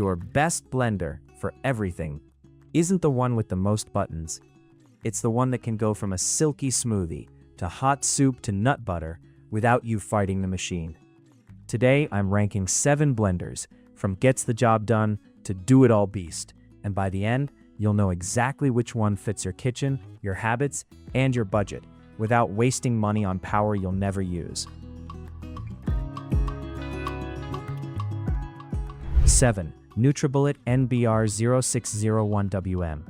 Your best blender for everything isn't the one with the most buttons. It's the one that can go from a silky smoothie to hot soup to nut butter without you fighting the machine. Today, I'm ranking 7 blenders, from gets the job done to do-it-all beast, and by the end, you'll know exactly which one fits your kitchen, your habits, and your budget, without wasting money on power you'll never use. 7. Nutribullet NBR-0601WM.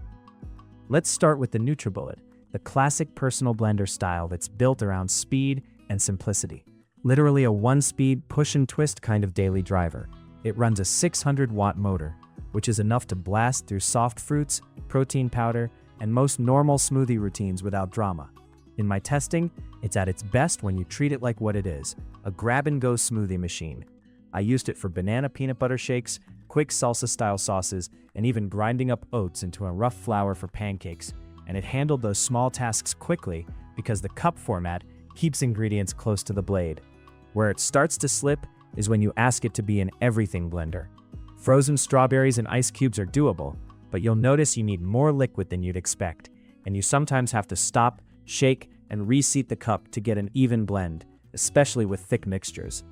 Let's start with the Nutribullet, the classic personal blender style that's built around speed and simplicity. Literally a one-speed push and twist kind of daily driver. It runs a 600-watt motor, which is enough to blast through soft fruits, protein powder, and most normal smoothie routines without drama. In my testing, it's at its best when you treat it like what it is, a grab-and-go smoothie machine. I used it for banana peanut butter shakes, quick salsa-style sauces, and even grinding up oats into a rough flour for pancakes, and it handled those small tasks quickly because the cup format keeps ingredients close to the blade. Where it starts to slip is when you ask it to be an everything blender. Frozen strawberries and ice cubes are doable, but you'll notice you need more liquid than you'd expect, and you sometimes have to stop, shake, and reseat the cup to get an even blend, especially with thick mixtures.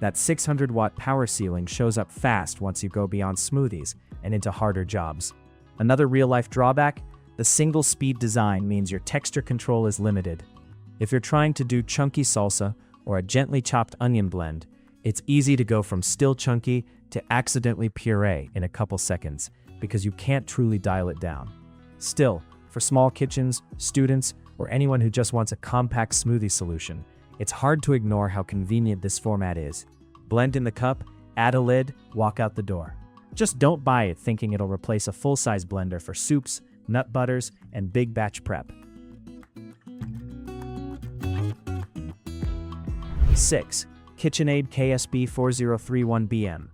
That 600-watt power ceiling shows up fast once you go beyond smoothies and into harder jobs. Another real-life drawback, the single-speed design means your texture control is limited. If you're trying to do chunky salsa or a gently chopped onion blend, it's easy to go from still chunky to accidentally puree in a couple seconds because you can't truly dial it down. Still, for small kitchens, students, or anyone who just wants a compact smoothie solution, it's hard to ignore how convenient this format is. Blend in the cup, add a lid, walk out the door. Just don't buy it thinking it'll replace a full-size blender for soups, nut butters, and big batch prep. 6. KitchenAid KSB4031BM.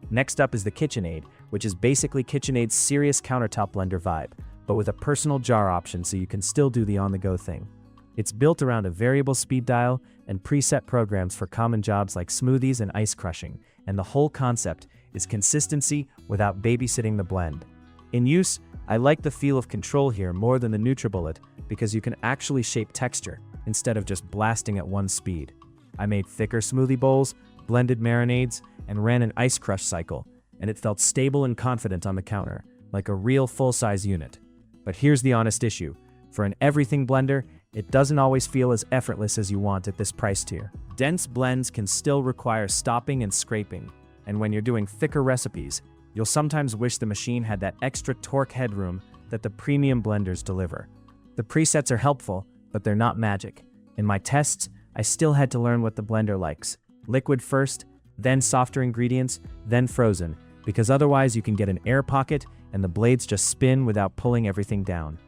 Next up is the KitchenAid, which is basically KitchenAid's serious countertop blender vibe, but with a personal jar option so you can still do the on-the-go thing. It's built around a variable speed dial and preset programs for common jobs like smoothies and ice crushing, and the whole concept is consistency without babysitting the blend. In use, I like the feel of control here more than the Nutribullet because you can actually shape texture instead of just blasting at one speed. I made thicker smoothie bowls, blended marinades, and ran an ice crush cycle, and it felt stable and confident on the counter, like a real full-size unit. But here's the honest issue. For an everything blender, it doesn't always feel as effortless as you want at this price tier. Dense blends can still require stopping and scraping, and when you're doing thicker recipes, you'll sometimes wish the machine had that extra torque headroom that the premium blenders deliver. The presets are helpful, but they're not magic. In my tests, I still had to learn what the blender likes. Liquid first, then softer ingredients, then frozen, because otherwise you can get an air pocket and the blades just spin without pulling everything down.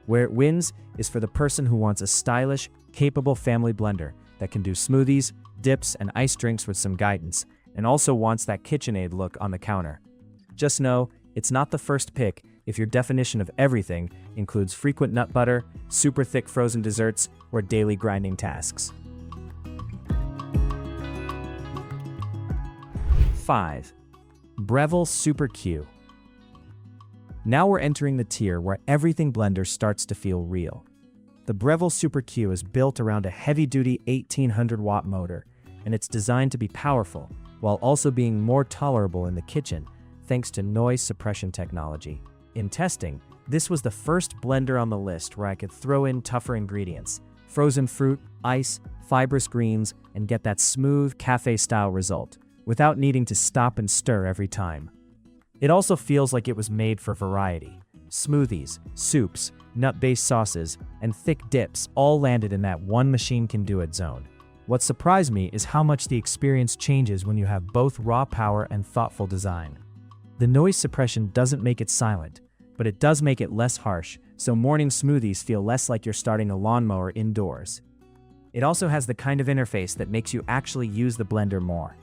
Where it wins is for the person who wants a stylish, capable family blender that can do smoothies, dips, and ice drinks with some guidance, and also wants that KitchenAid look on the counter. Just know, it's not the first pick if your definition of everything includes frequent nut butter, super thick frozen desserts, or daily grinding tasks. 5. Breville Super Q. Now we're entering the tier where everything blender starts to feel real. The Breville Super Q is built around a heavy-duty 1800-watt motor, and it's designed to be powerful while also being more tolerable in the kitchen thanks to noise suppression technology. In testing, this was the first blender on the list where I could throw in tougher ingredients, frozen fruit, ice, fibrous greens, and get that smooth, cafe-style result, without needing to stop and stir every time. It also feels like it was made for variety. Smoothies, soups, nut-based sauces, and thick dips all landed in that one machine can do it zone. What surprised me is how much the experience changes when you have both raw power and thoughtful design. The noise suppression doesn't make it silent, but it does make it less harsh, so morning smoothies feel less like you're starting a lawnmower indoors. It also has the kind of interface that makes you actually use the blender more.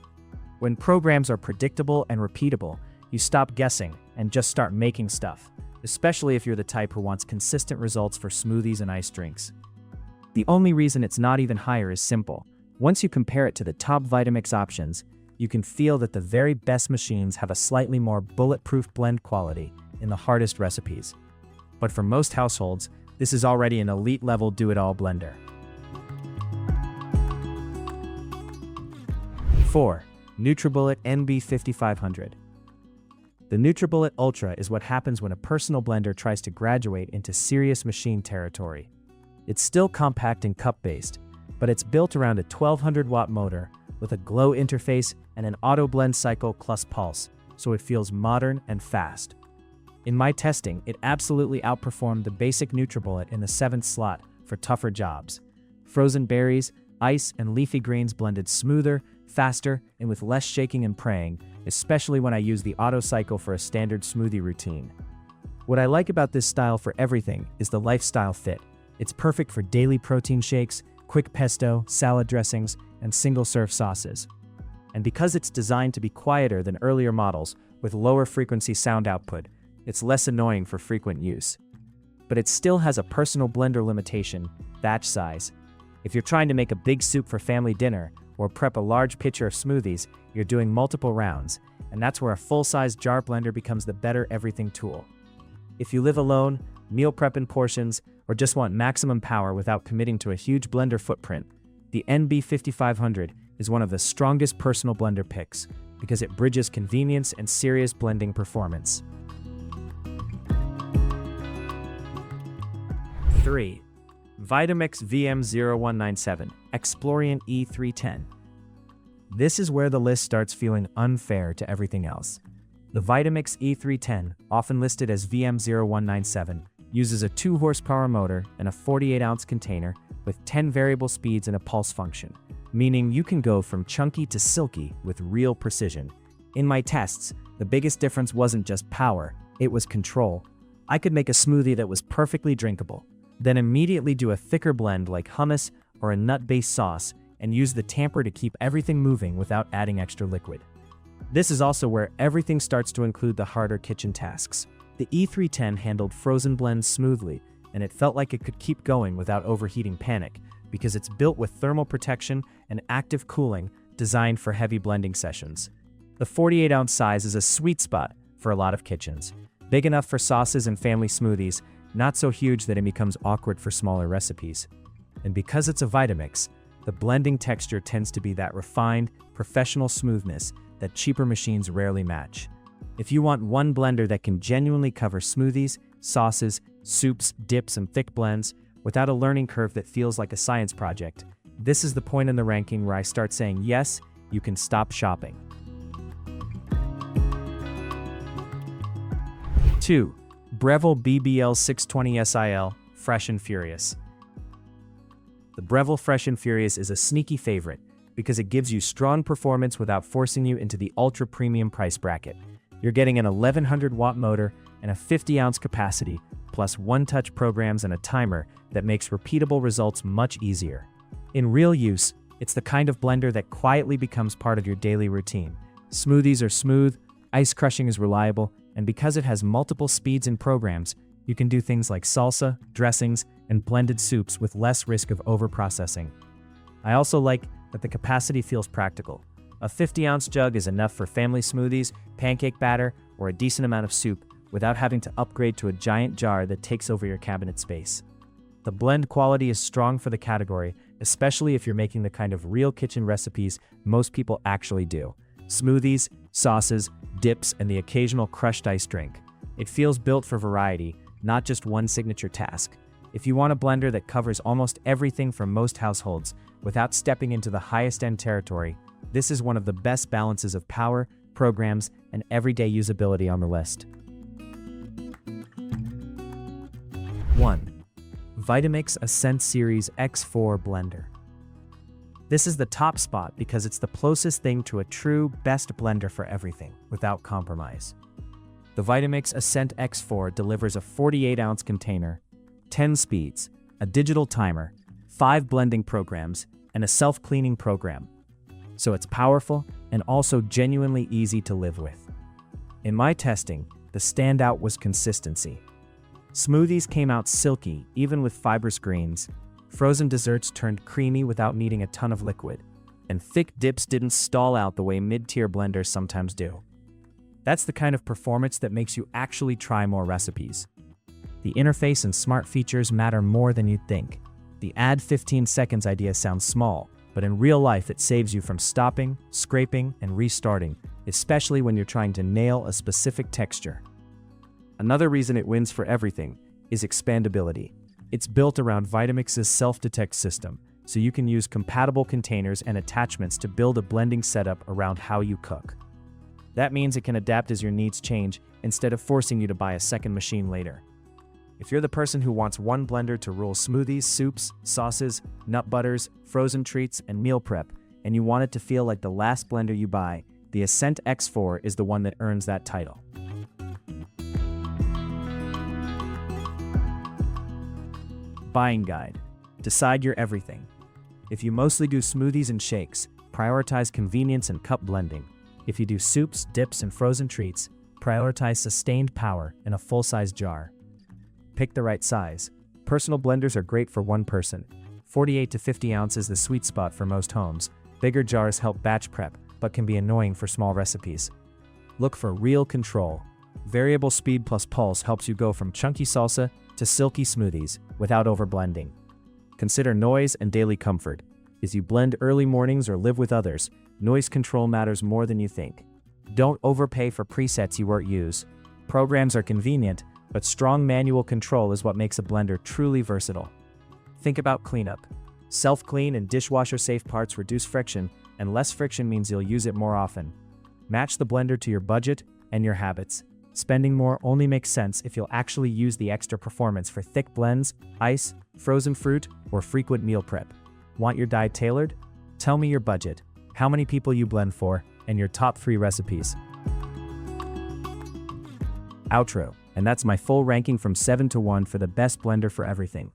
When programs are predictable and repeatable, you stop guessing and just start making stuff, especially if you're the type who wants consistent results for smoothies and ice drinks. The only reason it's not even higher is simple. Once you compare it to the top Vitamix options, you can feel that the very best machines have a slightly more bulletproof blend quality in the hardest recipes. But for most households, this is already an elite-level do-it-all blender. 4. Nutribullet NB50500. The Nutribullet Ultra is what happens when a personal blender tries to graduate into serious machine territory. It's still compact and cup-based, but it's built around a 1200-watt motor with a glow interface and an auto blend cycle plus pulse, so it feels modern and fast. In my testing, it absolutely outperformed the basic Nutribullet in the 7th slot for tougher jobs. Frozen berries, ice, and leafy greens blended smoother, faster, and with less shaking and praying, especially when I use the auto cycle for a standard smoothie routine. What I like about this style for everything is the lifestyle fit. It's perfect for daily protein shakes, quick pesto, salad dressings, and single-serve sauces. And because it's designed to be quieter than earlier models with lower frequency sound output, it's less annoying for frequent use. But it still has a personal blender limitation: batch size. If you're trying to make a big soup for family dinner or prep a large pitcher of smoothies, you're doing multiple rounds, and that's where a full-size jar blender becomes the better everything tool. If you live alone, meal prep in portions, or just want maximum power without committing to a huge blender footprint, the NB50500 is one of the strongest personal blender picks because it bridges convenience and serious blending performance. 3. Vitamix VM0197 Explorian E310. This is where the list starts feeling unfair to everything else. The Vitamix E310, often listed as VM0197, uses a 2-horsepower motor and a 48-ounce container with 10 variable speeds and a pulse function, meaning you can go from chunky to silky with real precision. In my tests, the biggest difference wasn't just power, it was control. I could make a smoothie that was perfectly drinkable, then immediately do a thicker blend like hummus or a nut-based sauce and use the tamper to keep everything moving without adding extra liquid. This is also where everything starts to include the harder kitchen tasks. The E310 handled frozen blends smoothly, and it felt like it could keep going without overheating panic because it's built with thermal protection and active cooling designed for heavy blending sessions. The 48-ounce size is a sweet spot for a lot of kitchens. Big enough for sauces and family smoothies, not so huge that it becomes awkward for smaller recipes. And because it's a Vitamix, the blending texture tends to be that refined, professional smoothness that cheaper machines rarely match. If you want one blender that can genuinely cover smoothies, sauces, soups, dips, and thick blends without a learning curve that feels like a science project, this is the point in the ranking where I start saying yes, you can stop shopping. 2. Breville BBL620SIL Fresh and Furious. The Breville Fresh and Furious is a sneaky favorite because it gives you strong performance without forcing you into the ultra-premium price bracket. You're getting an 1100-watt motor and a 50-ounce capacity, plus one-touch programs and a timer that makes repeatable results much easier. In real use, it's the kind of blender that quietly becomes part of your daily routine. Smoothies are smooth, ice crushing is reliable, and because it has multiple speeds and programs, you can do things like salsa, dressings, and blended soups with less risk of overprocessing. I also like that the capacity feels practical. A 50-ounce jug is enough for family smoothies, pancake batter, or a decent amount of soup without having to upgrade to a giant jar that takes over your cabinet space. The blend quality is strong for the category, especially if you're making the kind of real kitchen recipes most people actually do. Smoothies, sauces, dips, and the occasional crushed ice drink. It feels built for variety, not just one signature task. If you want a blender that covers almost everything from most households without stepping into the highest-end territory, this is one of the best balances of power, programs, and everyday usability on the list. 1. Vitamix Ascent Series X4 Blender. This is the top spot because it's the closest thing to a true best blender for everything, without compromise. The Vitamix Ascent X4 delivers a 48-ounce container, 10 speeds, a digital timer, 5 blending programs, and a self-cleaning program. So it's powerful and also genuinely easy to live with. In my testing, the standout was consistency. Smoothies came out silky, even with fibrous greens. Frozen desserts turned creamy without needing a ton of liquid. and thick dips didn't stall out the way mid-tier blenders sometimes do. That's the kind of performance that makes you actually try more recipes. The interface and smart features matter more than you'd think. The add 15 seconds idea sounds small, but in real life it saves you from stopping, scraping, and restarting, especially when you're trying to nail a specific texture. Another reason it wins for everything is expandability. It's built around Vitamix's self-detect system, so you can use compatible containers and attachments to build a blending setup around how you cook. That means it can adapt as your needs change instead of forcing you to buy a second machine later. If you're the person who wants one blender to rule smoothies, soups, sauces, nut butters, frozen treats, and meal prep, and you want it to feel like the last blender you buy, the Ascent X4 is the one that earns that title. Buying guide. Decide your everything. If you mostly do smoothies and shakes, prioritize convenience and cup blending. If you do soups, dips, and frozen treats, prioritize sustained power in a full-size jar. Pick the right size. Personal blenders are great for one person. 48 to 50 ounces is the sweet spot for most homes. Bigger jars help batch prep, but can be annoying for small recipes. Look for real control. Variable speed plus pulse helps you go from chunky salsa to silky smoothies without overblending. Consider noise and daily comfort. As you blend early mornings or live with others, noise control matters more than you think. Don't overpay for presets you won't use. Programs are convenient, but strong manual control is what makes a blender truly versatile. Think about cleanup. Self-clean and dishwasher-safe parts reduce friction, and less friction means you'll use it more often. Match the blender to your budget and your habits. Spending more only makes sense if you'll actually use the extra performance for thick blends, ice, frozen fruit, or frequent meal prep. Want your diet tailored? Tell me your budget, how many people you blend for, and your top 3 recipes. Outro, and that's my full ranking from 7 to 1 for the best blender for everything.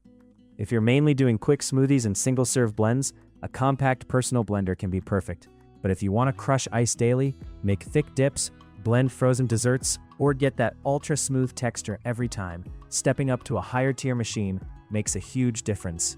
If you're mainly doing quick smoothies and single-serve blends, a compact personal blender can be perfect. But if you want to crush ice daily, make thick dips, blend frozen desserts, or get that ultra-smooth texture every time, stepping up to a higher-tier machine makes a huge difference.